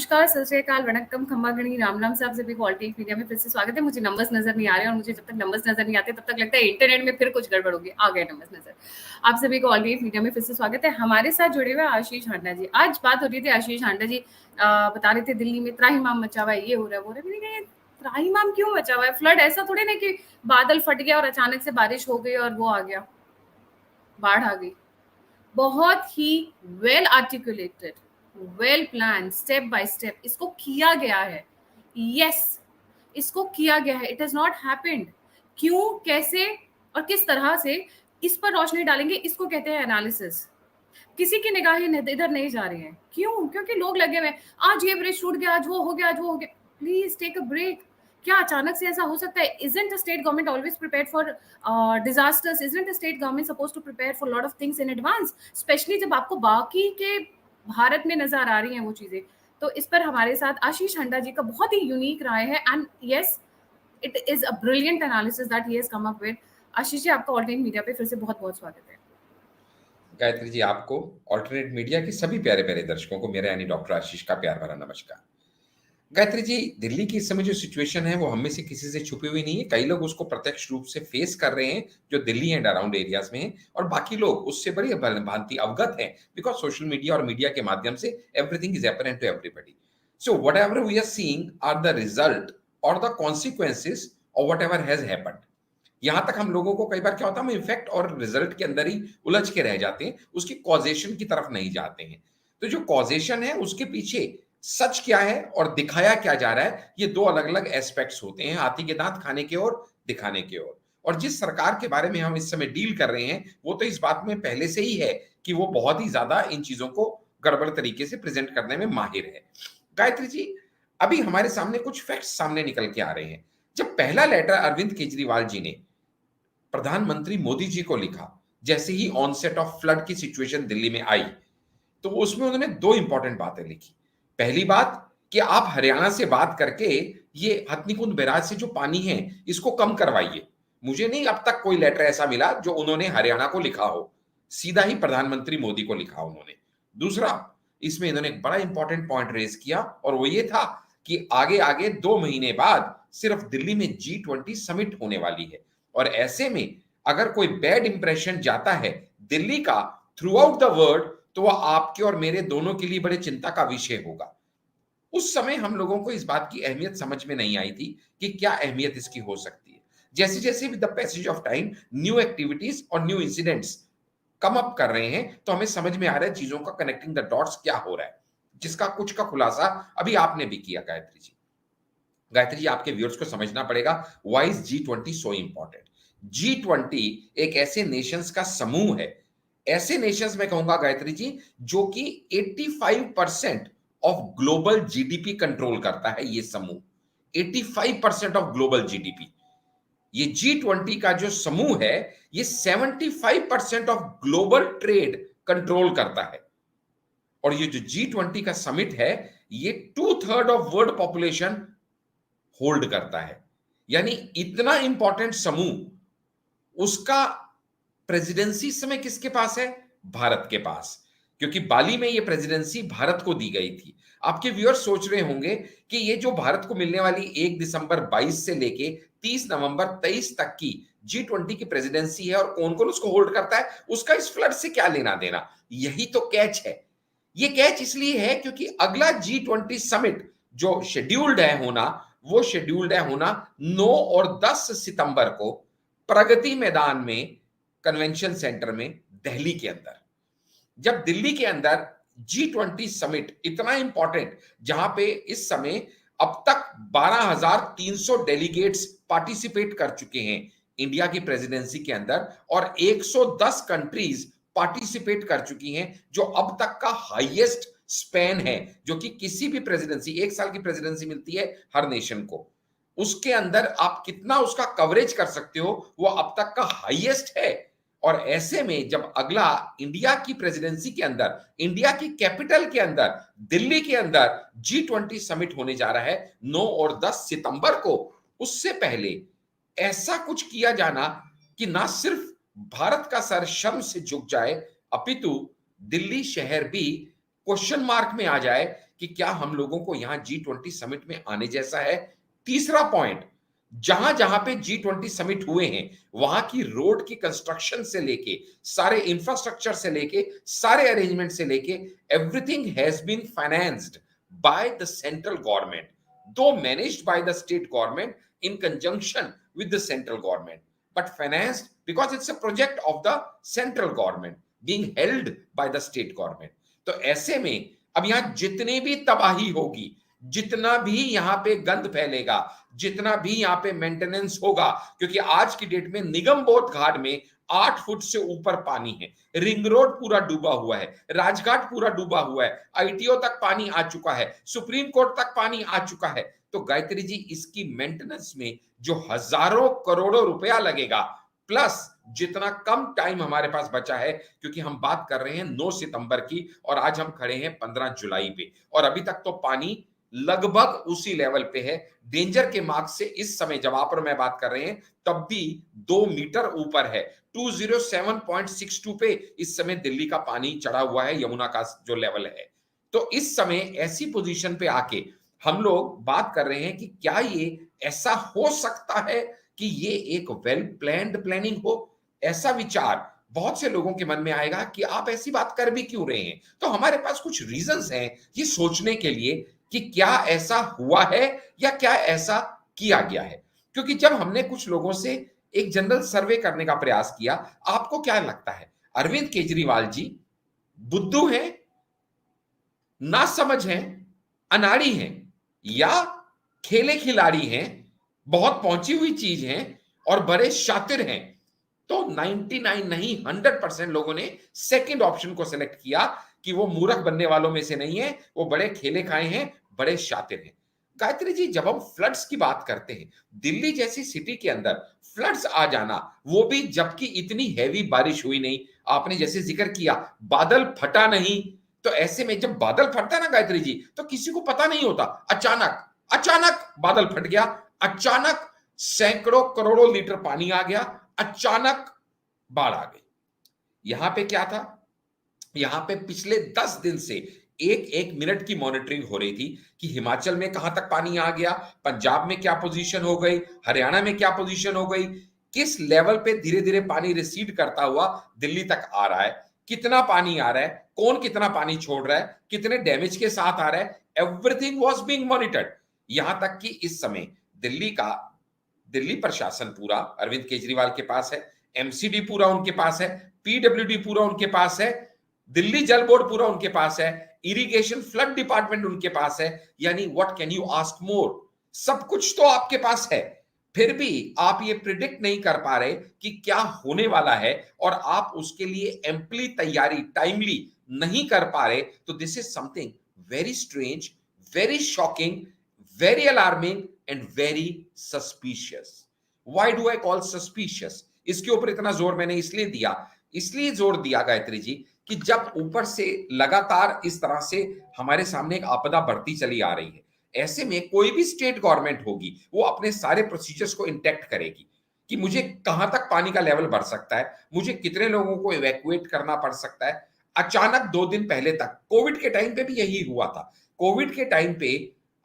नमस्कार, सत श्री अकाल, वणक्कम, खम्मा गणी, राम राम से आप सभी को ऑल्टी मीडिया में फिर से स्वागत है। मुझे नंबर्स नजर नहीं आ रहे हैं और मुझे जब तक नंबर्स नजर नहीं आते तब तक लगता है इंटरनेट में फिर कुछ गड़बड़ होगी। आ गए नंबर्स नजर। आप सभी को ऑल्टी मीडिया में फिर से स्वागत है। हमारे साथ जुड़े हुए आशीष हांडा जी। आज बात हो रही थी, आशीष हांडा जी बता रहे थे दिल्ली में त्राहिमाम मचा हुआ है, ये हो रहा है, वो हो रहा है। मैंने कहा, ये त्राहिमाम क्यों मचा हुआ है? फ्लड ऐसा थोड़ी ना कि बादल फट गया और अचानक से बारिश हो गई और वो आ गया, बाढ़ आ गई। बहुत ही well articulated, well plan, step by step इसको किया गया है। यस, इसको किया गया है। It has not happened. क्यों, कैसे और किस तरह से, इस पर रोशनी डालेंगे। इसको कहते हैं एनालिसिस। किसी की निगाहें इधर नहीं जा रही हैं। क्यों? क्योंकि लोग लगे हुए हैं, आज ये ब्रिज टूट गया, आज वो हो गया, आज वो हो गया। Please take a break. क्या अचानक से ऐसा हो सकता है? Isn't state government always prepared for disasters? Isn't state government suppose to prepare for lot of things in advance, especially जब आपको बाकी के भारत में नजर आ रही हैं वो चीजें। तो इस पर हमारे साथ आशीष हंडा जी का बहुत ही यूनिक राय है, and yes, it is a brilliant analysis that he has come up with. Ashish ji, आपका ऑल्टरनेट मीडिया पे फिर से बहुत बहुत स्वागत है। गायत्री जी, आपको ऑल्टरनेट मीडिया के सभी प्यारे प्यारे दर्शकों को मेरा यानी डॉक्टर आशीष का प्यार भरा नमस्कार। गायत्री जी, दिल्ली की इस समय जो सिचुएशन है वो हम में से किसी से छुपी हुई नहीं है। कई लोग उसको प्रत्यक्ष रूप से फेस कर रहे हैं जो दिल्ली एंड अराउंड एरियाज में हैं, और बाकी लोग उससे बड़ी भांति अवगत हैं बिकॉज सोशल मीडिया और मीडिया के माध्यम से everything is apparent to everybody. So whatever we are seeing are the result और the consequences of whatever has happened. यहां तक हम लोगों को कई बार क्या होता है, हम इफेक्ट और रिजल्ट के अंदर ही उलझ के रह जाते हैं, उसकी कॉजेशन की तरफ नहीं जाते हैं। तो जो कॉजेशन है उसके पीछे सच क्या है और दिखाया क्या जा रहा है, ये दो अलग अलग एस्पेक्ट्स होते हैं, हाथी के दांत खाने के और दिखाने के और जिस सरकार के बारे में हम इस समय डील कर रहे हैं वो तो इस बात में पहले से ही है कि वो बहुत ही ज्यादा इन चीजों को गड़बड़ तरीके से प्रेजेंट करने में माहिर है। गायत्री जी, अभी हमारे सामने कुछ फैक्ट्स सामने निकल के आ रहे हैं। जब पहला लेटर अरविंद केजरीवाल जी ने प्रधानमंत्री मोदी जी को लिखा, जैसे ही ऑनसेट ऑफ फ्लड की सिचुएशन दिल्ली में आई, तो उसमें उन्होंने दो इंपॉर्टेंट बातें लिखी। पहली बात कि आप हरियाणा से बात करके ये हथनीकुंड बैराज से जो पानी है इसको कम करवाइए। मुझे नहीं अब तक कोई लेटर ऐसा मिला जो उन्होंने हरियाणा को लिखा हो, सीधा ही प्रधानमंत्री मोदी को लिखा उन्होंने। दूसरा, इसमें इन्होंने एक बड़ा इंपॉर्टेंट पॉइंट रेज किया और वो ये था कि आगे आगे 2 महीने बाद सिर्फ दिल्ली में G20 समिट होने वाली है, और ऐसे में अगर कोई बैड इंप्रेशन जाता है दिल्ली का थ्रू आउट द वर्ल्ड तो वह आपके और मेरे दोनों के लिए बड़े चिंता का विषय होगा। उस समय हम लोगों को इस बात की अहमियत समझ में नहीं आई थी कि क्या अहमियत इसकी हो सकती है। जैसे जैसे with the passage of time new activities और न्यू इंसिडेंट्स कम अप कर रहे हैं तो हमें समझ में आ रहा है चीजों का कनेक्टिंग द डॉट्स क्या हो रहा है, जिसका कुछ का खुलासा अभी आपने भी किया गायत्री जी। गायत्री जी, आपके व्यूअर्स को समझना पड़ेगा why is G20 so important. G20 एक ऐसे नेशंस का समूह है, ऐसे नेशंस में कहूंगा गायत्री जी जो कि 85% ऑफ ग्लोबल जीडीपी कंट्रोल करता है। ये समूह 85% ऑफ ग्लोबल जीडीपी, ये G20 का जो समूह है ये 75% ऑफ ग्लोबल ट्रेड कंट्रोल करता है। और ये जो G20 का समिट है ये 2/3 ऑफ वर्ल्ड पॉपुलेशन होल्ड करता है। यानी इतना इंपॉर्टेंट समूह, उसका प्रेसिडेंसी इस समय किसके पास है? भारत के पास, क्योंकि बाली में ये प्रेसिडेंसी भारत को दी गई थी। आपके व्यूअर्स सोच रहे होंगे कि ये जो भारत को मिलने वाली 1 दिसंबर 22 से लेके 30 नवंबर 23 तक की G20 की प्रेसिडेंसी है और कौन कौन उसको होल्ड करता है, उसका इस फ्लड से क्या लेना देना? यही तो कैच है। ये कैच इसलिए है क्योंकि अगला G20 समिट जो शेड्यूल्ड है होना, वो शेड्यूल्ड है होना 9 और 10 सितंबर को प्रगति मैदान में, कन्वेंशन सेंटर में, दिल्ली के अंदर। जब दिल्ली के अंदर G20 समिट इतना इंपॉर्टेंट, जहां पे इस समय अब तक 12,300 डेलीगेट्स पार्टिसिपेट कर चुके हैं इंडिया की प्रेसिडेंसी के अंदर, और 110 कंट्रीज पार्टिसिपेट कर चुकी हैं, जो अब तक का हाईएस्ट स्पैन है, जो कि किसी भी प्रेसिडेंसी, 1 साल की प्रेसिडेंसी मिलती है हर नेशन को, उसके अंदर आप कितना उसका कवरेज कर सकते हो वो अब तक का हाईएस्ट है। और ऐसे में जब अगला इंडिया की प्रेसिडेंसी के अंदर, इंडिया की कैपिटल के अंदर, दिल्ली के अंदर G20 समिट होने जा रहा है 9 और 10 सितंबर को, उससे पहले ऐसा कुछ किया जाना कि ना सिर्फ भारत का सर शर्म से झुक जाए, अपितु दिल्ली शहर भी क्वेश्चन मार्क में आ जाए कि क्या हम लोगों को यहां G20 समिट में आने जैसा है। तीसरा पॉइंट, जहां जहां पे G20 समिट हुए हैं वहां की रोड की कंस्ट्रक्शन से लेके सारे इंफ्रास्ट्रक्चर से लेके सारे अरेंजमेंट से लेके everything has been financed by the central government, though managed by the state government in conjunction with the central government, but financed because it's a project of the central government being held by the state government. तो ऐसे में अब यहां जितनी भी तबाही होगी, जितना भी यहां पे गंद फैलेगा, जितना भी यहां पे मेंटेनेंस होगा, क्योंकि आज की डेट में निगम बोध घाट में 8 फुट से ऊपर पानी है, रिंग रोड पूरा डूबा हुआ है, राजघाट पूरा डूबा हुआ है, आईटीओ तक पानी आ चुका है, सुप्रीम कोर्ट तक पानी आ चुका है। तो गायत्री जी, इसकी मेंटेनेंस में जो हजारों करोड़ों रुपया लगेगा, प्लस जितना कम टाइम हमारे पास बचा है, क्योंकि हम बात कर रहे हैं 9 सितंबर की और आज हम खड़े हैं 15 जुलाई पे, और अभी तक तो पानी लगभग उसी लेवल पे है, डेंजर के मार्क से इस समय जब आप और मैं बात कर रहे हैं तब भी 2 मीटर ऊपर है। 207.62 पे इस समय दिल्ली का पानी चढ़ा हुआ है, यमुना का जो लेवल है। तो इस समय ऐसी पोजीशन पे आके हम लोग बात कर रहे हैं कि क्या ये ऐसा हो सकता है कि ये एक वेल प्लान्ड प्लानिंग हो। ऐसा विचार बहुत से लोगों के मन में आएगा कि आप ऐसी बात कर भी क्यों रहे हैं। तो हमारे पास कुछ रीजंस हैं ये सोचने के लिए कि क्या ऐसा हुआ है या क्या ऐसा किया गया है। क्योंकि जब हमने कुछ लोगों से एक जनरल सर्वे करने का प्रयास किया, आपको क्या लगता है अरविंद केजरीवाल जी बुद्धू हैं, नासमझ हैं, अनाड़ी हैं, या खेले खिलाड़ी हैं, बहुत पहुंची हुई चीज हैं और बड़े शातिर हैं? तो 99 नहीं 100% लोगों ने सेकंड ऑप्शन को सिलेक्ट किया कि वो मूर्ख बनने वालों में से नहीं है, वो बड़े खेले खाए हैं, बड़े शातिर हैं। गायत्री जी, जब हम फ्लड्स की बात करते हैं, दिल्ली जैसी सिटी के अंदर फ्लड्स आ जाना, वो भी जबकि इतनी हैवी बारिश हुई नहीं, आपने जैसे जिक्र किया बादल फटा नहीं, तो ऐसे में जब बादल फटता है ना गायत्री जी, तो किसी को पता नहीं होता, अचानक अचानक बादल फट गया, अचानक सैकड़ों करोड़ों लीटर पानी आ गया, अचानक बाढ़ आ गई। यहां पे क्या था, यहां पे पिछले 10 दिन से एक एक मिनट की मॉनिटरिंग हो रही थी कि हिमाचल में कहां तक पानी आ गया, पंजाब में क्या पोजीशन हो गई, हरियाणा में क्या पोजीशन हो गई, किस लेवल पे धीरे धीरे पानी रिसीड करता हुआ दिल्ली तक आ रहा है, कितना पानी आ रहा है, कौन कितना पानी छोड़ रहा है, कितने डैमेज के साथ आ रहा है, एवरीथिंग वाज बीइंग मॉनिटर्ड। यहां तक कि इस समय दिल्ली प्रशासन पूरा अरविंद केजरीवाल के पास है, एमसीडी पूरा उनके पास है, पीडब्ल्यूडी पूरा उनके पास है, दिल्ली जल बोर्ड पूरा उनके पास है, इरिगेशन फ्लड डिपार्टमेंट उनके पास है, यानी what can you ask more, सब कुछ तो आपके पास है। फिर भी आप ये प्रिडिक्ट नहीं कर पा रहे कि क्या होने वाला है और आप उसके लिए एम्पली तैयारी टाइमली नहीं कर पा रहे, तो this is something very strange, very shocking, very alarming and very suspicious. Why do I call suspicious? इसके ऊपर इतना जोर मैंने इसलिए जोर दिया गायत्री जी कि जब ऊपर से लगातार इस तरह से हमारे सामने एक आपदा बढ़ती चली आ रही है, ऐसे में कोई भी स्टेट गवर्नमेंट होगी वो अपने सारे प्रोसीजर्स को इंटैक्ट करेगी कि मुझे कहां तक पानी का लेवल बढ़ सकता है, मुझे कितने लोगों को इवैक्यूएट करना पड़ सकता है। अचानक 2 दिन पहले तक कोविड के टाइम पे भी यही हुआ था। कोविड के टाइम पे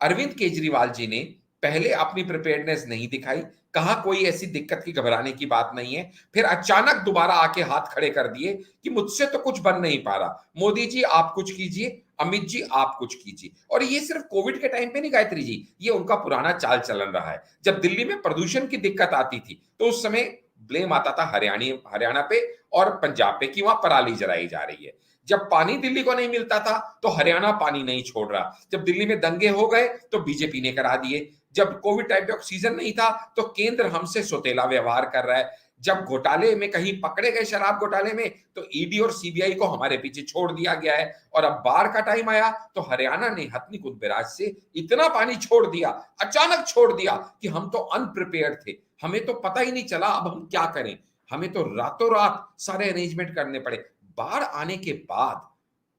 अरविंद केजरीवाल जी ने पहले अपनी प्रिपेयर्डनेस नहीं दिखाई, कहा कोई ऐसी दिक्कत की घबराने की बात नहीं है, फिर अचानक दोबारा आके हाथ खड़े कर दिए कि मुझसे तो कुछ बन नहीं पा रहा, मोदी जी आप कुछ कीजिए, अमित जी आप कुछ कीजिए। और ये सिर्फ कोविड के टाइम पे नहीं गायत्री जी, ये उनका पुराना चाल चलन रहा है। जब दिल्ली में प्रदूषण की दिक्कत आती थी तो उस समय ब्लेम आता था हरियाणा पे और पंजाब पे कि वहां पराली जलाई जा रही है। जब पानी दिल्ली को नहीं मिलता था तो हरियाणा पानी नहीं छोड़ रहा, जब दिल्ली में दंगे हो गए तो बीजेपी ने करा दिए, जब कोविड टाइम पे ऑक्सीजन नहीं था तो केंद्र हमसे सौतेला व्यवहार कर रहा है, जब घोटाले में कहीं पकड़े गए शराब घोटाले में तो ईडी और सीबीआई को हमारे पीछे छोड़ दिया गया है, और अब बाढ़ का टाइम आया तो हरियाणा ने हथनी कुंद बैराज से इतना पानी छोड़ दिया, अचानक छोड़ दिया कि हम तो अनप्रिपेयर्ड थे, हमें तो पता ही नहीं चला अब हम क्या करें, हमें तो रातों रात सारे अरेंजमेंट करने पड़े। बाढ़ आने के बाद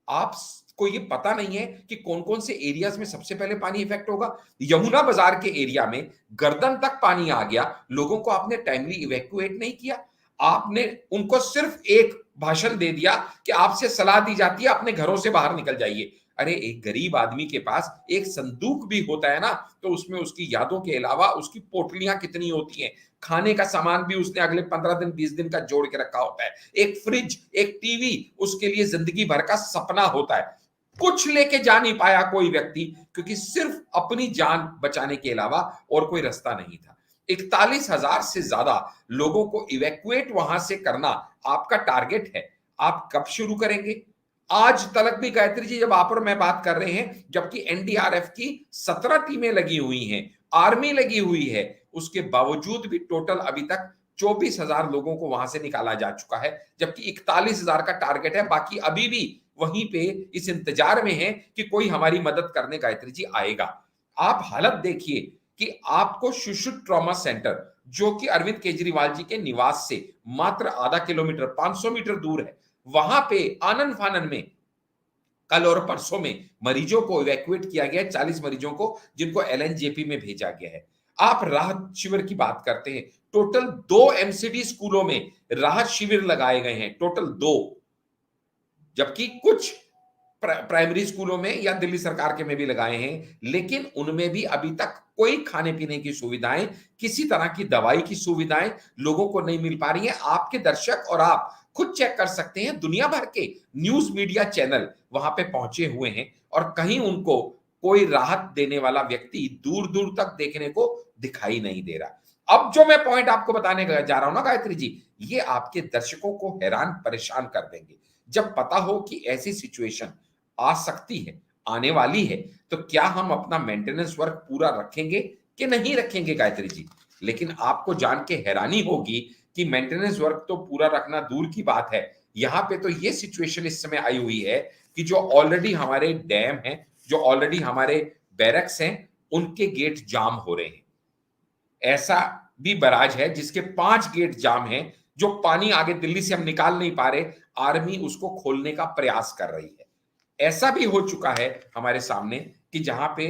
आपको ये पता नहीं है कि कौन कौन से एरियाज में सबसे पहले पानी इफेक्ट होगा। यमुना बाजार के एरिया में गर्दन तक पानी आ गया, लोगों को आपने टाइमली इवैक्यूएट नहीं किया। आपने उनको सिर्फ एक भाषण दे दिया कि आपसे सलाह दी जाती है अपने घरों से बाहर निकल जाइए। अरे एक गरीब आदमी के पास एक संदूक भी होता है ना, तो उसमें उसकी यादों के अलावा उसकी पोटलियां कितनी होती हैं, खाने का सामान भी उसने अगले 15 दिन 20 दिन का जोड़ के रखा होता है, एक फ्रिज, एक टीवी उसके लिए जिंदगी भर का सपना होता है। कुछ लेके जा नहीं पाया कोई व्यक्ति, क्योंकि सिर्फ अपनी जान बचाने के अलावा और कोई रास्ता नहीं था। 41,000 से ज्यादा लोगों को इवैक्यूएट वहां से करना आपका टारगेट है। आप कब शुरू करेंगे? आज तलक भी गायत्री जी जब आप और मैं बात कर रहे हैं, जबकि एनडीआरएफ की 17 टीमें लगी हुई हैं, आर्मी लगी हुई है, उसके बावजूद भी टोटल अभी तक 24,000 लोगों को वहां से निकाला जा चुका है, जबकि 41,000 का टारगेट है। बाकी अभी भी वहीं पे इस इंतजार में है कि कोई हमारी मदद करने गायत्री जी आएगा। आप हालत देखिए कि आपको शुश्रुत ट्रॉमा सेंटर, जो कि अरविंद केजरीवाल जी के निवास से मात्र आधा किलोमीटर 500 मीटर दूर है, वहां पे आनन फानन में कल और परसों में मरीजों को इवैक्यूएट किया गया है, 40 मरीजों को, जिनको एलएनजेपी में भेजा गया है। आप राहत शिविर की बात करते हैं, टोटल 2 एमसीडी स्कूलों में राहत शिविर लगाए गए हैं, टोटल 2, जबकि कुछ प्राइमरी स्कूलों में या दिल्ली सरकार के में भी लगाए हैं, लेकिन उनमें भी अभी तक कोई खाने पीने की सुविधाएं, किसी तरह की दवाई की सुविधाएं लोगों को नहीं मिल पा रही हैं। आपके दर्शक और आप खुद चेक कर सकते हैं, दुनिया भर के न्यूज मीडिया चैनल वहां पे पहुंचे हुए हैं और कहीं उनको कोई राहत देने वाला व्यक्ति दूर दूर तक देखने को दिखाई नहीं दे रहा। अब जो मैं पॉइंट आपको बताने जा रहा हूं ना गायत्री जी, ये आपके दर्शकों को हैरान परेशान कर देंगे। जब पता हो कि ऐसी सिचुएशन आ सकती है, आने वाली है, तो क्या हम अपना मेंटेनेंस वर्क पूरा रखेंगे कि नहीं रखेंगे गायत्री जी? लेकिन आपको जान के हैरानी होगी कि मेंटेनेंस वर्क तो पूरा रखना दूर की बात है, यहां पे तो ये सिचुएशन इस समय आई हुई है कि जो ऑलरेडी हमारे डैम हैं, जो ऑलरेडी हमारे बैरक्स हैं, उनके गेट जाम हो रहे हैं। ऐसा भी बराज है जिसके 5 गेट जाम हैं, जो पानी आगे दिल्ली से हम निकाल नहीं पा रहे, आर्मी उसको खोलने का प्रयास कर रही है। ऐसा भी हो चुका है हमारे सामने कि जहां पे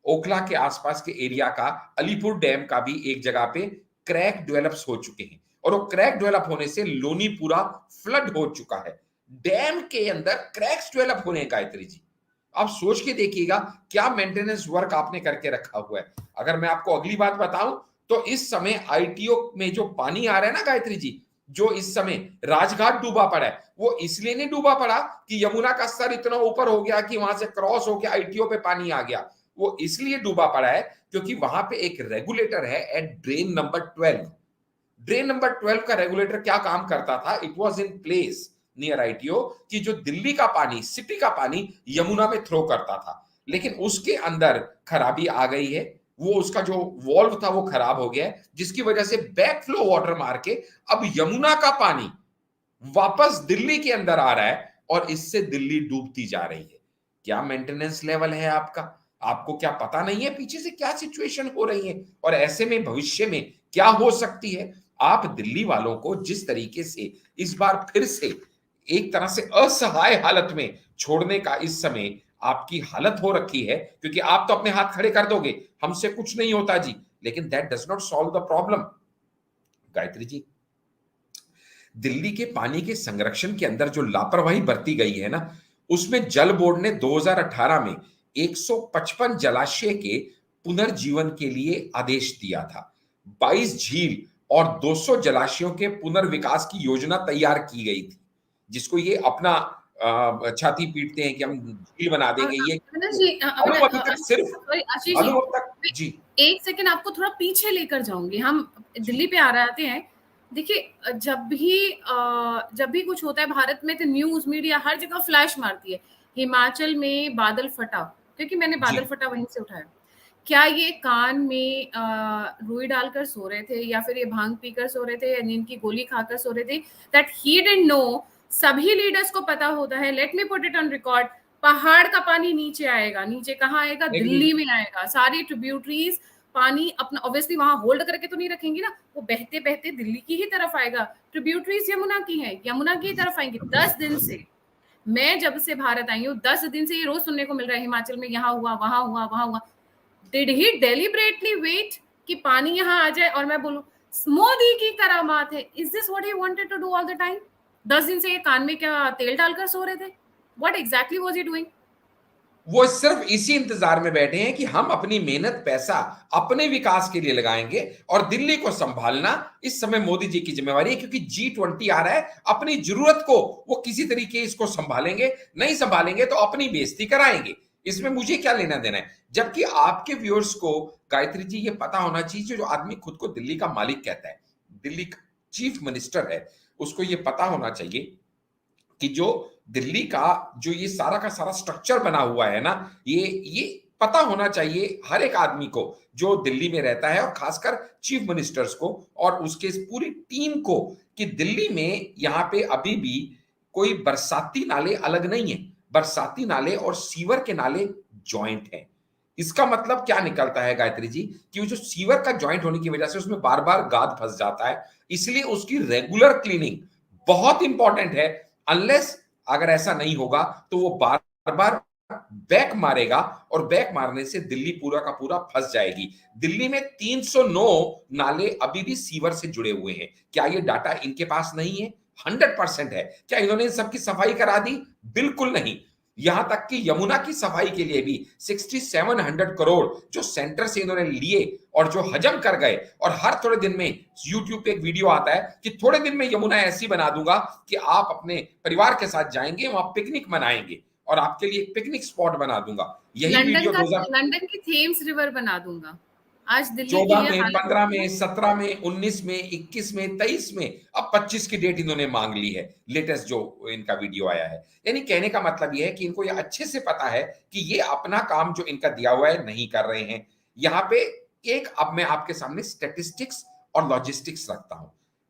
ओखला के आसपास के एरिया का अलीपुर डैम का भी एक जगह पे क्रैक डेवलप्स हो चुके हैं, और वो क्रैक डेवलप होने से लोनी पूरा फ्लड हो चुका है। डैम के अंदर क्रैक्स डेवलप होने हैं गायत्री जी, आप सोच के देखिएगा क्या मेंटेनेंस वर्क आपने करके रखा हुआ है। अगर मैं आपको अगली बात बताऊं, तो इस समय आईटीओ में जो पानी आ रहा है ना गायत्री जी, जो इस समय राजघाट डूबा पड़ा है, वो इसलिए नहीं डूबा पड़ा कि यमुना का स्तर इतना ऊपर हो गया कि वहां से क्रॉस होकर आईटीओ पे पानी आ गया। वो इसलिए डूबा पड़ा है क्योंकि वहां पे एक रेगुलेटर है at drain number 12। Drain number 12 का रेगुलेटर क्या काम करता था, it was in place near ITO, कि जो दिल्ली का पानी, सिटी का पानी यमुना में थ्रो करता था, लेकिन उसके अंदर खराबी आ गई है। वो उसका जो वॉल्व था वो खराब हो गया है, जिसकी वजह से बैक फ्लो वाटर मार के अब यमुना का पानी वापस दिल्ली के अंदर आ रहा है और इससे दिल्ली डूबती जा रही है। क्या मेंटेनेंस लेवल है आपका? आपको क्या पता नहीं है पीछे से क्या सिचुएशन हो रही है, और ऐसे में भविष्य में क्या हो सकती है? आप दिल्ली वालों को जिस तरीके से इस बार फिर से एक तरह से असहाय हालत में छोड़ने का इस समय आपकी हालत हो रखी है, क्योंकि आप तो अपने हाथ खड़े कर दोगे, हमसे कुछ नहीं होता जी, लेकिन that does not solve the problem Gayatri ji. Delhi के पानी के संरक्षण के अंदर जो लापरवाही बरती गई है ना, उसमें जल बोर्ड ने 2018 में 155 जलाशय के पुनर्जीवन के लिए आदेश दिया था। 22 झील और 200 जलाशयों के पुनर्विकास की योजना तैयार की गई थी, जिसको ये अपना छाती पीटते हैं कि हम झील बना देंगे। ये अविनाश जी, मालूम अभी तक सिर्फ सॉरी आशीष जी, मालूम अब तक मैं जी एक सेकंड आपको थोड़ा पीछे लेकर जाऊंगी, हम दिल्ली पे आ रहे आते हैं। देखिए, जब भी कुछ होता है भारत में तो न्यूज मीडिया हर जगह फ्लैश मारती है। हिमाचल में बादल फटा, क्योंकि मैंने जी बादल फटा वहीं से उठाया। क्या ये कान में रुई डालकर सो रहे थे, या फिर ये भांग पीकर सो रहे थे, या नींद की गोली खाकर सो रहे थे? That he didn't know. सभी लीडर्स को पता होता है, let me put it on record, पहाड़ का पानी नीचे आएगा। नीचे कहाँ आएगा? दिल्ली में आएगा। सारी ट्रिब्यूटरीज पानी अपना ऑब्वियसली वहां होल्ड करके तो नहीं रखेंगी ना, वो बहते बहते दिल्ली की ही तरफ आएगा। ट्रिब्यूटरीज यमुना की है, यमुना की तरफ आएंगी। 10 दिन से, मैं जब से भारत आई हूँ 10 दिन से ये रोज सुनने को मिल रहा है, हिमाचल में यहाँ हुआ, वहां हुआ, वहां हुआ। डिड ही डेलिबरेटली वेट कि पानी यहाँ आ जाए और मैं बोलूं मोदी की करामात है। Is this what he wanted to do all the time? 10 दिन से ये कान में क्या तेल डालकर सो रहे थे? What exactly was he doing? वो सिर्फ इसी इंतजार में बैठे हैं कि हम अपनी मेहनत पैसा अपने विकास के लिए लगाएंगे और दिल्ली को संभालना इस समय मोदी जी की जिम्मेवारी है, क्योंकि G20 आ रहा है। अपनी जरूरत को वो किसी तरीके इसको संभालेंगे, नहीं संभालेंगे तो अपनी बेइज्जती कराएंगे। इसमें मुझे क्या लेना देना है? जबकि आपके व्यूअर्स को गायत्री जी ये पता होना चाहिए, जो आदमी खुद को दिल्ली का मालिक कहता है, दिल्ली का चीफ मिनिस्टर है, उसको ये पता होना चाहिए कि जो दिल्ली का जो ये सारा का सारा स्ट्रक्चर बना हुआ है ना, ये पता होना चाहिए हर एक आदमी को जो दिल्ली में रहता है, और खासकर चीफ मिनिस्टर्स को और उसके इस पूरी टीम को, कि दिल्ली में यहाँ पे अभी भी कोई बरसाती नाले अलग नहीं है। बरसाती नाले और सीवर के नाले जॉइंट हैं। इसका मतलब क्या निकलता है गायत्री जी, कि वो जो सीवर का जॉइंट होने की वजह से उसमें बार बार गाद फंस जाता है, इसलिए उसकी रेगुलर क्लीनिंग बहुत इंपॉर्टेंट है। अनलेस अगर ऐसा नहीं होगा तो वो बार बार बैक मारेगा, और बैक मारने से दिल्ली पूरा का पूरा फंस जाएगी। दिल्ली में 309 नाले अभी भी सीवर से जुड़े हुए हैं। क्या ये डाटा इनके पास नहीं है? 100% है। क्या इन्होंने इन सबकी सफाई करा दी? बिल्कुल नहीं। यहां तक कि यमुना की सफाई के लिए भी 6700 करोड़ जो सेंटर से इन्होंने लिए और जो हजम कर गए, और हर थोड़े दिन में यूट्यूब पे एक वीडियो आता है कि थोड़े दिन में यमुना ऐसी बना दूंगा कि आप अपने परिवार के साथ जाएंगे, वहां पिकनिक मनाएंगे, और आपके लिए एक पिकनिक स्पॉट बना दूंगा। यही वीडियो 2000 लंदन की थेम्स रिवर बना दूंगा। आज दिल्ली की 14 ये में, हालत 15 में, 17 में, 19 में, 21 में, 23 में, अब 25 की डेट इन्होंने मांग ली है। लेटेस्ट जो इनका वीडियो आया है, यानी कहने का मतलब यह है कि इनको यह अच्छे से पता है कि ये अपना काम जो इनका दिया हुआ है नहीं कर रहे हैं। यहाँ पे एक, अब मैं आपके सामने स्टेटिस्टिक्स और लॉजिस्टिक्स रखता हूं।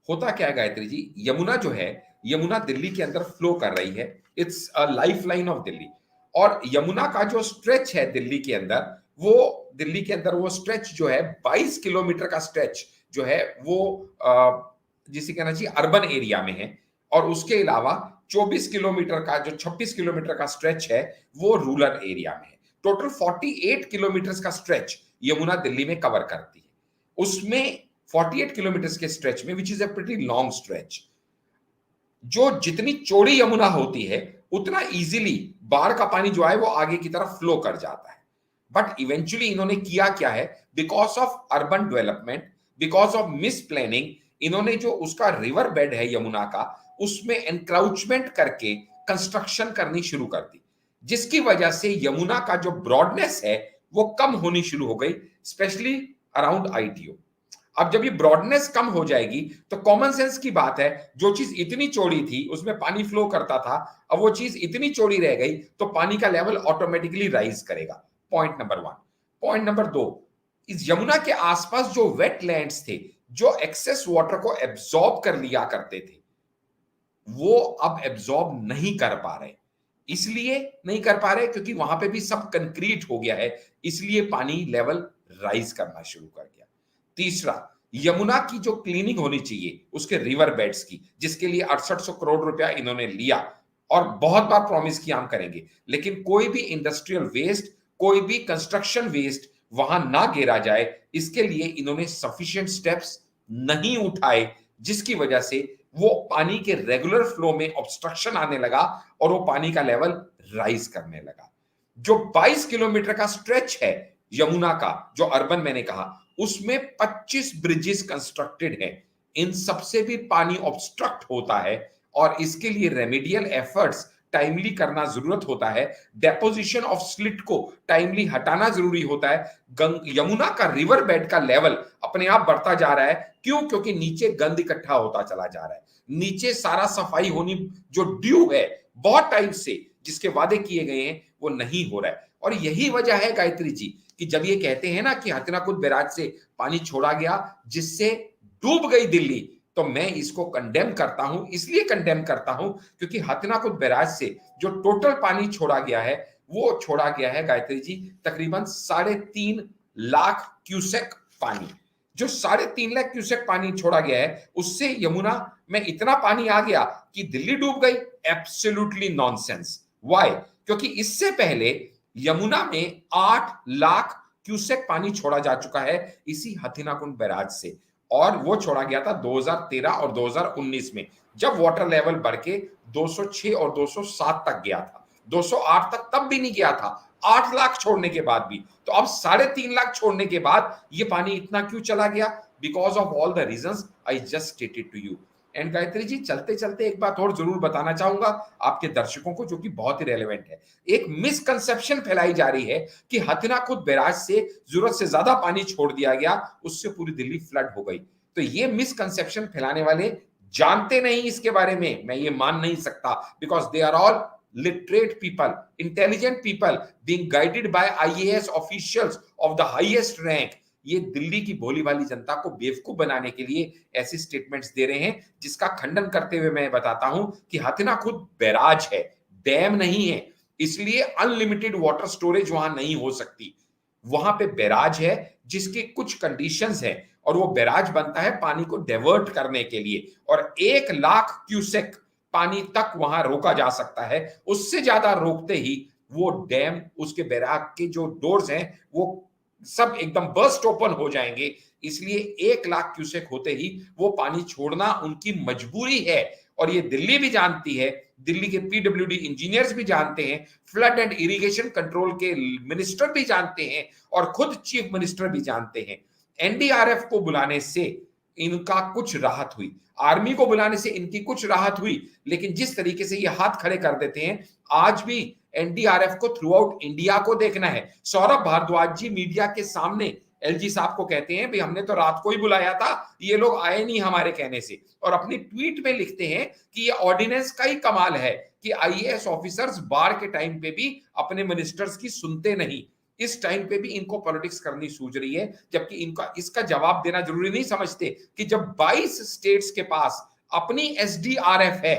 होता क्या है गायत्री जी, यमुना जो है, यमुना दिल्ली के अंदर फ्लो कर रही है। It's a life line of Delhi. और यमुना का जो स्ट्रेच है दिल्ली के अंदर, वो दिल्ली के अंदर वो स्ट्रेच जो है 22 किलोमीटर का स्ट्रेच जो है वो जिसे कहना चाहिए अर्बन एरिया में है, और उसके अलावा 24 किलोमीटर का जो 26 किलोमीटर का स्ट्रेच है वो रूरल एरिया में है। टोटल 48 किलोमीटर का स्ट्रेच यमुना दिल्ली में कवर करती है। उसमें 48 किलोमीटर के स्ट्रेच में, which is a pretty long stretch, जो जितनी चौड़ी यमुना होती है उतना इजीली बाढ़ का पानी जो है वो आगे की तरफ फ्लो कर जाता है। बट इवेंचुअली इन्होंने किया क्या है, because of urban development, because of miss planning, इन्होंने जो उसका रिवर बेड है यमुना का, उसमें एनक्राउचमेंट करके कंस्ट्रक्शन करनी शुरू कर दी, जिसकी वजह से यमुना का जो ब्रॉडनेस है वो कम होनी शुरू हो गई, स्पेशली अराउंड आईटीओ। अब जब ये ब्रॉडनेस कम हो जाएगी तो कॉमन सेंस की बात है, जो चीज इतनी चौड़ी थी उसमें पानी फ्लो करता था, अब वो चीज इतनी चौड़ी रह गई तो पानी का लेवल ऑटोमेटिकली राइज करेगा। Point number 1। पॉइंट नंबर 2, इस यमुना के आसपास जो वेटलैंड्स थे, जो एक्सेस वाटर को एब्जॉर्ब कर लिया करते थे, वो अब एब्जॉर्ब नहीं कर पा रहे। इसलिए नहीं कर पा रहे क्योंकि वहां पे भी सब कंक्रीट हो गया है, इसलिए पानी लेवल राइज करना शुरू कर गया। तीसरा, यमुना की जो क्लीनिंग होनी चाहिए उसके रिवर बेड्स की, जिसके लिए 6800 करोड़ रुपया इन्होंने लिया, और बहुत बार प्रॉमिस किया हम करेंगे, लेकिन कोई भी इंडस्ट्रियल वेस्ट, कोई भी कंस्ट्रक्शन वेस्ट वहां ना गिरा जाए, इसके लिए इन्होंने सफिशिएंट स्टेप्स नहीं उठाए, जिसकी वजह से वो पानी के रेगुलर फ्लो में ऑब्स्ट्रक्शन आने लगा और वो पानी का लेवल राइज करने लगा। जो 22 किलोमीटर का स्ट्रेच है यमुना का, जो अर्बन मैंने कहा, उसमें 25 ब्रिजेस कंस्ट्रक्टेड है। इन सबसे भी पानी ऑब्स्ट्रक्ट होता है, और इसके लिए रेमेडियल एफर्ट्स टाइमली करना जरूरत होता है। डेपोजिशन ऑफ स्लिट को टाइमली हटाना जरूरी होता है। यमुना का रिवर बेड का लेवल अपने आप बढ़ता जा रहा है। क्यों? क्योंकि नीचे गंद इकट्ठा होता चला जा रहा है। नीचे सारा सफाई होनी, जो ड्यू है बहुत टाइम से जिसके वादे किए गए हैं, वो नहीं हो रहा है। और यही वजह है गायत्री जी कि जब ये कहते हैं ना कि हथिनाकुद बैराज से पानी छोड़ा गया जिससे डूब गई दिल्ली, तो मैं इसको कंडेम करता हूं। इसलिए कंडेम करता हूं क्योंकि हथिनाकुद बैराज से जो टोटल पानी छोड़ा गया है, वो छोड़ा गया है गायत्री जी तकरीबन 3.5 लाख क्यूसेक पानी। जो 3.5 लाख क्यूसेक पानी छोड़ा गया है, उससे यमुना में इतना पानी आ गया कि दिल्ली डूब गई। Absolutely nonsense. व्हाई? क्योंकि इससे पहले यमुना में 8 लाख क्यूसेक पानी छोड़ा जा चुका है इसी हथिनाकुंड बैराज से। और वो छोड़ा गया था 2013 और 2019 में, जब वाटर लेवल बढ़ के 206 और 207 तक गया था। 208 तक तब भी नहीं गया था, 8 लाख छोड़ने के बाद भी। तो अब 3.5 लाख छोड़ने के बाद ये पानी इतना क्यों चला गया? Because of all the reasons I just stated to you. And Gayatri ji, चलते चलते एक बात और जरूर बताना चाहूंगा आपके दर्शकों को, जो कि बहुत ही रेलेवेंट है। एक मिसकंसेप्शन फैलाई जा रही है कि हथना खुद बैराज से जरूरत से ज्यादा पानी छोड़ दिया गया, उससे पूरी दिल्ली फ्लड हो गई। तो ये मिसकंसेप्शन फैलाने वाले जानते नहीं इसके बारे में, मैं ये मान नहीं सकता, because they are all literate people, intelligent people being guided by IAS officials of the highest rank। ये दिल्ली की भोली भाली जनता को बेवकूफ बनाने के लिए ऐसी स्टेटमेंट्स दे रहे हैं, जिसका खंडन करते हुए मैं बताता हूं कि हथना खुद बैराज है, डैम नहीं है, इसलिए अनलिमिटेड वाटर स्टोरेज वहां नहीं हो सकती। वहां पे बैराज है जिसकी कुछ कंडीशंस है, और वो बैराज बनता है पानी को डाइवर्ट करने के लिए, और 1 लाख क्यूसेक पानी तक वहां रोका जा सकता है। उससे ज्यादा रोकते ही वो डैम, उसके बैराज के जो डोर्स हैं वो सब एकदम बर्स्ट ओपन हो जाएंगे। इसलिए 1 लाख क्यूसेक होते ही वो पानी छोड़ना उनकी मजबूरी है, और ये दिल्ली भी जानती है, दिल्ली के पीडब्ल्यूडी इंजीनियर्स भी जानते हैं, फ्लड एंड इरिगेशन कंट्रोल के मिनिस्टर भी जानते हैं, और खुद चीफ मिनिस्टर भी जानते हैं। एनडीआरएफ को बुलाने से इनका कुछ राहत हुई, आर्मी को बुलाने से इनकी कुछ राहत हुई, लेकिन जिस तरीके से ये हाथ खड़े कर देते हैं, आज भी एनडीआरएफ को थ्रू आउट इंडिया को देखना है। सौरभ भारद्वाज जी मीडिया के सामने एलजी साहब को कहते हैं, भाई हमने तो रात को ही बुलाया था, ये लोग आए नहीं हमारे कहने से, और अपनी ट्वीट में लिखते हैं कि ये ऑर्डिनेंस का ही कमाल है कि आईएएस ऑफिसर्स बाढ़ के टाइम पे भी अपने मिनिस्टर्स की सुनते नहीं। इस टाइम पे भी इनको पॉलिटिक्स करनी सूझ रही है, जबकि इनका इसका जवाब देना जरूरी नहीं समझते कि जब 22 स्टेट्स के पास अपनी एसडीआरएफ है,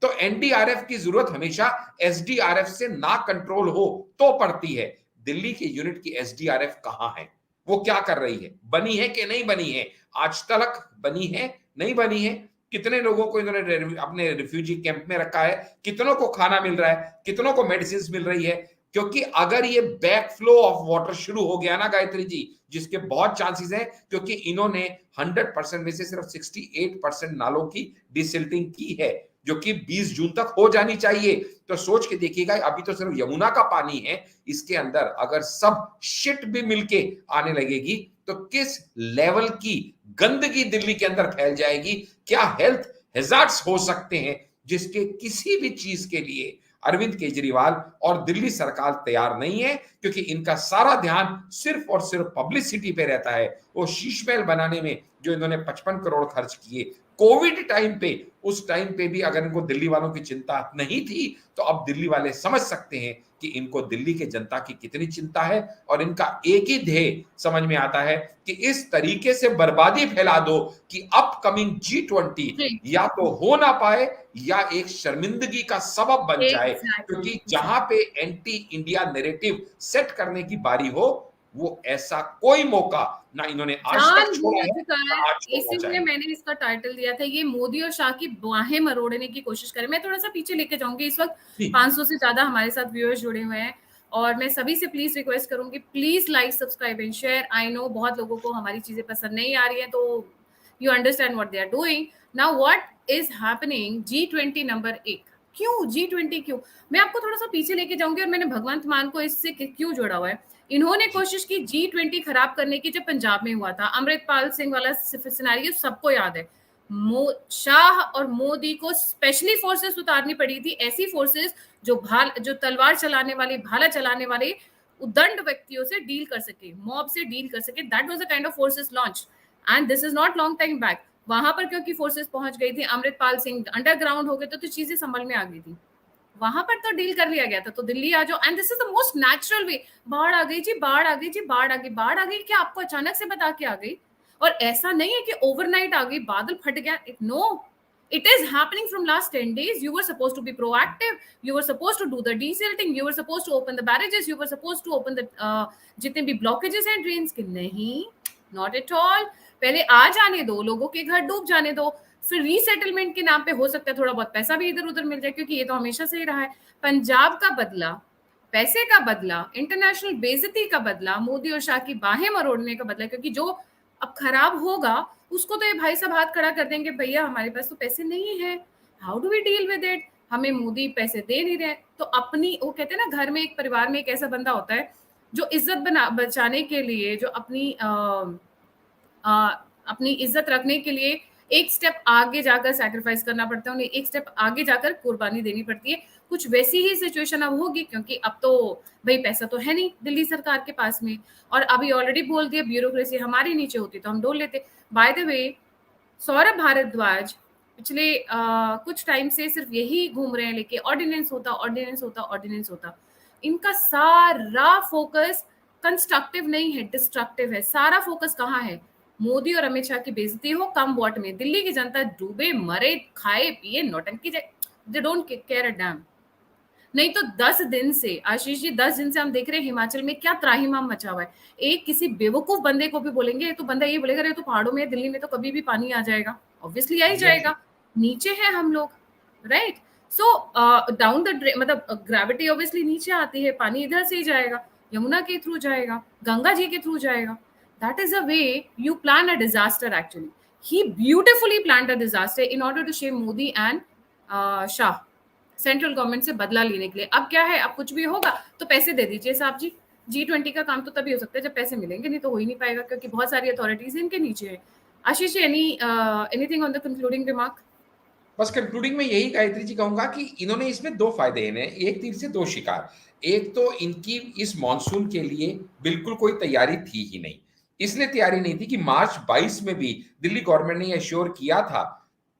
तो एनडीआरएफ की जरूरत हमेशा एसडीआरएफ से ना कंट्रोल हो तो पड़ती है। दिल्ली के यूनिट की एसडीआरएफ कहां है? वो क्या कर रही है? बनी है कि नहीं बनी है? आज तक बनी है, नहीं बनी है? कितने लोगों को इन्होंने अपने रिफ्यूजी कैंप में रखा है? कितनों को खाना मिल रहा है? कितनों को मेडिसिन मिल रही है? क्योंकि अगर ये बैक फ्लो ऑफ वाटर शुरू हो गया ना गायत्री जी, जिसके बहुत चांसेस हैं, क्योंकि इन्होंने 100% में से सिर्फ 68% नालों की डिसिल्टिंग की है, जो कि 20 जून तक हो जानी चाहिए। तो सोच के देखिएगा, अभी तो सिर्फ यमुना का पानी है, इसके अंदर अगर सब शिट भी मिलके आने लगेगी तो किस लेवल की गंदगी दिल्ली के अंदर फैल जाएगी, क्या हेल्थ हैजार्ड्स हो सकते हैं, जिसके किसी भी चीज के लिए अरविंद केजरीवाल और दिल्ली सरकार तैयार नहीं है, क्योंकि इनका सारा ध्यान सिर्फ और सिर्फ पब्लिसिटी पे रहता है। वो शीश महल बनाने में जो इन्होंने 55 करोड़ खर्च किए कोविड टाइम पे, उस टाइम पे भी अगर इनको दिल्ली वालों की चिंता नहीं थी, तो अब दिल्ली वाले समझ सकते हैं कि इनको दिल्ली के जनता की कितनी चिंता है। और इनका एक ही ध्येय समझ में आता है कि इस तरीके से बर्बादी फैला दो कि अपकमिंग G20 या तो हो ना पाए या एक शर्मिंदगी का सबब बन जाए, क्योंकि जहां पे एंटी इंडिया नैरेटिव सेट करने की बारी हो, वो ऐसा कोई मौका ना इन्होंने आज तक छोड़ा है, ना आज छोड़ना इसीलिए चाहेंगे। मैंने इसका टाइटल दिया था, ये मोदी और शाह की बाहें मरोड़ने की कोशिश करें। मैं थोड़ा सा पीछे लेके जाऊंगी, इस वक्त जी। 500 से ज्यादा हमारे साथ व्यूअर्स जुड़े हुए हैं, और मैं सभी से प्लीज रिक्वेस्ट करूंगी, please like, subscribe and share. I know बहुत लोगों को हमारी चीजें पसंद नहीं आ रही है, तो you understand what they are doing now. What is happening? G20 number 1 क्यों? G20 क्यों? मैं आपको थोड़ा सा पीछे लेके जाऊंगी, और मैंने भगवंत मान को इससे क्यों जोड़ा हुआ है। इन्होंने कोशिश की G20 खराब करने की, जब पंजाब में हुआ था अमृतपाल सिंह वाला सिनेरियो सबको याद है। शाह और मोदी को स्पेशली फोर्सेस उतारनी पड़ी थी, ऐसी फोर्सेस जो तलवार चलाने वाले, भाला चलाने वाले उदंड व्यक्तियों से डील कर सके, मॉब से डील कर सके। That was the kind of forces launch, and this is not long time back. वहां पर क्योंकि फोर्सेस पहुंच गई थी, अमृतपाल सिंह अंडरग्राउंड हो गए, तो चीजें संभल में आ गई थी, वहां पर तो डील कर लिया गया था। तो दिल्ली आ जाओ, and this is the most natural way. बाढ़ आ गई जी, बाढ़ आ गई जी, बाढ़ आ गई, बाढ़ आ गई, क्या आपको अचानक से बता के आ गई? और ऐसा नहीं है कि ओवरनाइट आ गई, बादल फट गया, no, it is happening from last 10 days. You were supposed to be proactive, you were supposed to do the desilting, you were supposed to open the barrages, you were supposed to open the जितने भी blockages हैं drains के, नहीं, not at all। पहले आ जाने दो, लोगों के घर डूब जाने दो, फिर रीसेटलमेंट के नाम पे हो सकता है थोड़ा बहुत पैसा भी इधर उधर मिल जाए, क्योंकि ये तो हमेशा से ही रहा है। पंजाब का बदला, पैसे का बदला, इंटरनेशनल बेइज्जती का बदला, मोदी और शाह की बाहें मरोड़ने का बदला, क्योंकि जो अब खराब होगा, उसको तो ये भाई साहब हाथ खड़ा कर देंगे, भैया हमारे पास तो पैसे नहीं है, how do we deal with it, हमें मोदी पैसे दे नहीं रहे। तो अपनी, वो कहते हैं ना, घर में एक परिवार में एक ऐसा बंदा होता है जो इज्जत बचाने के लिए, जो अपनी इज्जत रखने के लिए एक स्टेप आगे जाकर सैक्रिफाइस करना पड़ता है, उन्हें एक स्टेप आगे जाकर कुर्बानी देनी पड़ती है। कुछ वैसी ही सिचुएशन अब होगी, क्योंकि अब तो भाई पैसा तो है नहीं दिल्ली सरकार के पास में, और अभी ऑलरेडी बोल दिया ब्यूरोक्रेसी हमारी नीचे होती तो हम डोल लेते। By the way, Saurabh Bharadwaj पिछले कुछ टाइम से सिर्फ यही घूम रहे हैं लेके, ऑर्डिनेंस होता ऑर्डिनेंस होता ऑर्डिनेंस होता। इनका सारा फोकस कंस्ट्रक्टिव नहीं है, डिस्ट्रक्टिव है। सारा फोकस कहाँ है? मोदी और अमित शाह की बेइज्जती हो कम वॉट में, दिल्ली की जनता डूबे मरे खाए पिए नौटंकी, they don't care a dam. नहीं तो 10 दिन से आशीष जी, 10 दिन से हम देख रहे हैं हिमाचल में क्या त्राहिमाम मचा हुआ है। एक किसी बेवकूफ बंदे को भी बोलेंगे तो बंदा ये बोलेगा, अरे तो पहाड़ों में, दिल्ली में तो कभी भी पानी आ जाएगा। ऑब्वियसली आ ही जाएगा, नीचे है हम लोग, राइट। सो डाउन द मतलब ग्रेविटी ऑब्वियसली नीचे आती है, पानी इधर से ही जाएगा, यमुना के थ्रू जाएगा, गंगा जी के थ्रू जाएगा। That is a way you plan a disaster. Actually he beautifully plan a disaster in order to shame Modi and Shah, central government से बदला लेने के लिए। अब क्या है, अब कुछ भी होगा तो पैसे दे दीजिए साहब जी। G20 का काम तो तभी हो सकता है जब पैसे मिलेंगे, नहीं तो हो ही नहीं पाएगा, क्योंकि बहुत सारी अथॉरिटीज इनके नीचे है। Ashish, anything on the concluding remark? बस कंक्लूडिंग में यही गायत्री जी कहूंगा कि इन्होंने इसमें दो फायदे हैं, एक तीर से दो शिकार। एक तो इनकी इस मॉनसून के लिए बिल्कुल कोई तैयारी थी ही नहीं, इसलिए तैयारी नहीं थी कि मार्च 22 में भी दिल्ली गवर्नमेंट ने एश्योर किया था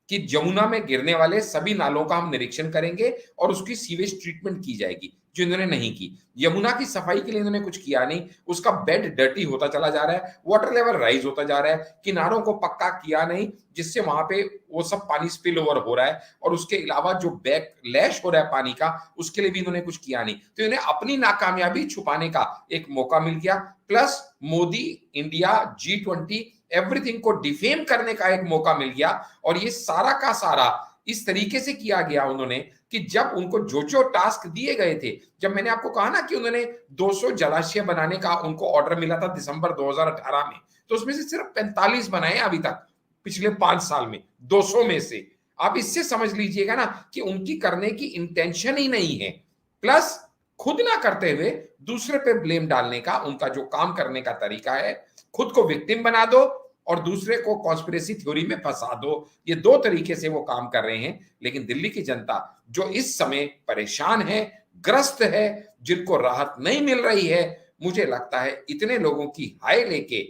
कि जमुना में गिरने वाले सभी नालों का हम निरीक्षण करेंगे और उसकी सीवेज ट्रीटमेंट की जाएगी, जो इन्होंने नहीं की। यमुना की सफाई के लिए इन्होंने कुछ किया नहीं, उसका बेड डर्टी होता चला जा रहा है, वाटर लेवल राइज होता जा रहा है, किनारों को पक्का किया नहीं, जिससे वहां पे वो सब पानी स्पिल ओवर हो रहा है, और उसके अलावा जो बैक लैश हो रहा है पानी का, उसके लिए भी इन्होंने कुछ किया नहीं। तो इन्हें अपनी नाकामयाबी छुपाने का एक मौका मिल गया, plus Modi, India, G20 everything को डिफेम करने का एक मौका मिल गया। और ये सारा का सारा इस तरीके से किया गया उन्होंने कि जब उनको जो जो टास्क दिए गए थे, जब मैंने आपको कहा ना कि उन्होंने 200 जलाशय बनाने का उनको ऑर्डर मिला था दिसंबर 2018 में, तो उसमें से सिर्फ 45 बनाए अभी तक पिछले 5 साल में, 200 में से। आप इससे समझ लीजिएगा ना कि उनकी करने की इंटेंशन ही नहीं है, प्लस खुद ना करते हुए दूसरे पे ब्लेम डालने का उनका जो काम करने का तरीका है, खुद को विक्टिम बना दो और दूसरे को कॉन्स्पिरेसी थ्योरी में फंसा दो। ये दो तरीके से वो काम कर रहे हैं। लेकिन दिल्ली की जनता जो इस समय परेशान है, ग्रस्त है, जिनको राहत नहीं मिल रही है, मुझे लगता है इतने लोगों की हाय लेके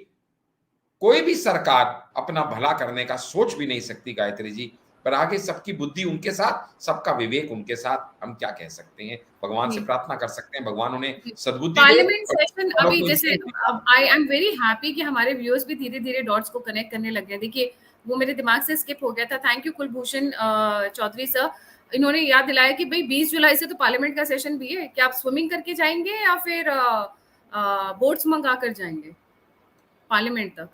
कोई भी सरकार अपना भला करने का सोच भी नहीं सकती गायत्री जी। पर आगे सबकी बुद्धि उनके साथ, सबका विवेक उनके साथ, हम क्या कह सकते हैं, भगवान से प्रार्थना कर सकते हैं भगवान उन्हें सद्बुद्धि दे। पार्लियामेंट सेशन अभी जैसे, अब आई एम वेरी हैप्पी कि हमारे व्यूअर्स भी धीरे धीरे डॉट्स को कनेक्ट करने लग गए। देखिए, वो मेरे दिमाग से स्किप हो गया था। Thank you Kulbhushan Chaudhary sir, इन्होंने याद दिलाया कि भाई 20 जुलाई से तो पार्लियामेंट का सेशन भी है। क्या आप स्विमिंग करके जाएंगे या फिर बोट्स मंगा कर जाएंगे पार्लियामेंट तक?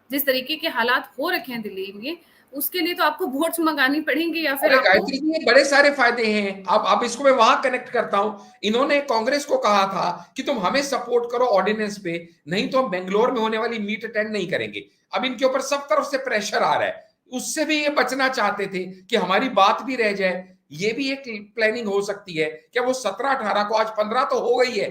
जिस तरीके के हालात हो रखे हैं दिल्ली में, उसके लिए तो आपको बोट्स मंगानी पड़ेंगी या फिर गायत्री जी, बड़े सारे फायदे हैं। अब इसको मैं वहां कनेक्ट करता हूं। इन्होंने कांग्रेस को कहा था कि तुम हमें सपोर्ट करो ऑर्डिनेंस पे, नहीं तो हम बेंगलोर में होने वाली मीट अटेंड नहीं करेंगे। अब इनके ऊपर सब तरफ से प्रेशर आ रहा है, उससे भी ये बचना चाहते थे कि हमारी बात भी रह जाए। ये भी एक प्लानिंग हो सकती है। क्या वो 17-18 को, आज 15 तो हो गई है,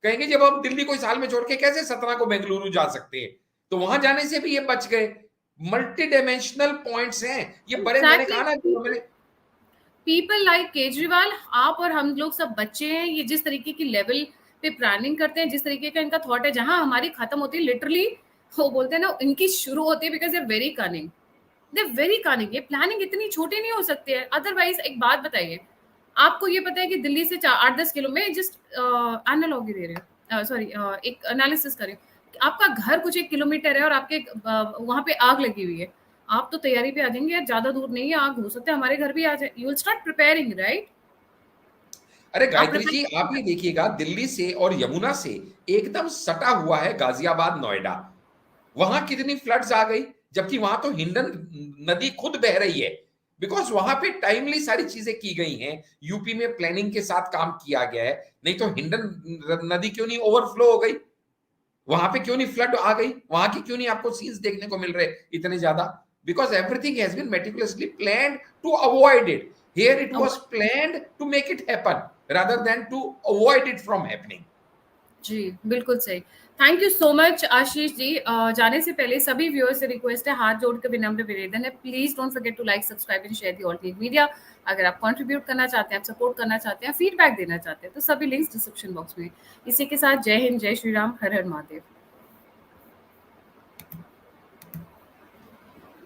कहेंगे जब हम दिल्ली को इस हाल में छोड़ के कैसे 17 को बेंगलुरु जा सकते हैं, तो वहां जाने से भी ये बच गए। मल्टी डायमेंशनल पॉइंट्स हैं ये बड़े। मैंने कहा ना कि मैंने पीपल लाइक केजरीवाल, आप और हम लोग सब बच्चे हैं। ये जिस तरीके की लेवल पे प्लानिंग करते हैं, जिस तरीके का इनका थॉट है, जहां हमारी खत्म होती है लिटरली, वो बोलते हैं ना, इनकी शुरू होती है because they very cunning, they very cunning. ये प्लानिंग इतनी छोटी नहीं हो सकती है। अदरवाइज एक बात बताइए, आपको ये पता है कि दिल्ली से 8-10 किलो में, जस्ट एनालॉजी दे रहे हो, सॉरी एक एनालिसिस कर रहे हो, आपका घर कुछ 1 किलोमीटर है और आपके वहां पे आग लगी हुई है, आप तो तैयारी पे आ जाएंगे यार, ज्यादा दूर नहीं है, आग हो सकता है हमारे घर भी आ जाए। You will start preparing, right? अरे गायत्री जी, आप ये देखिएगा, दिल्ली से और यमुना से एकदम सटा हुआ है गाजियाबाद, नोएडा। वहां कितनी फ्लड्स आ गई, जबकि वहां तो हिंडन नदी खुद बह रही है, बिकॉज वहां पे टाइमली सारी चीजें की गई हैं। यूपी में प्लानिंग के साथ काम किया गया है, नहीं तो हिंडन नदी क्यों नहीं ओवरफ्लो हो गई। वहां पे क्यों नहीं फ्लड आ गई, वहां की क्यों नहीं आपको सीन्स देखने को मिल रहे इतने ज्यादा? Because everything has been meticulously planned to avoid it. Here it was planned to make it happen rather than to avoid it from happening. जी, बिल्कुल सही। Thank you so much Ashish ji. जाने से पहले सभी व्यूअर्स से रिक्वेस्ट है, हाथ जोड़ के विनम्र निवेदन है, please don't forget to like, subscribe and share the alternate media. अगर आप कंट्रीब्यूट करना चाहते हैं, आप सपोर्ट करना चाहते हैं, फीडबैक देना चाहते हैं, तो सभी लिंक्स डिस्क्रिप्शन बॉक्स में। इसी के साथ जय हिंद, जय श्री राम, हर हर महादेव।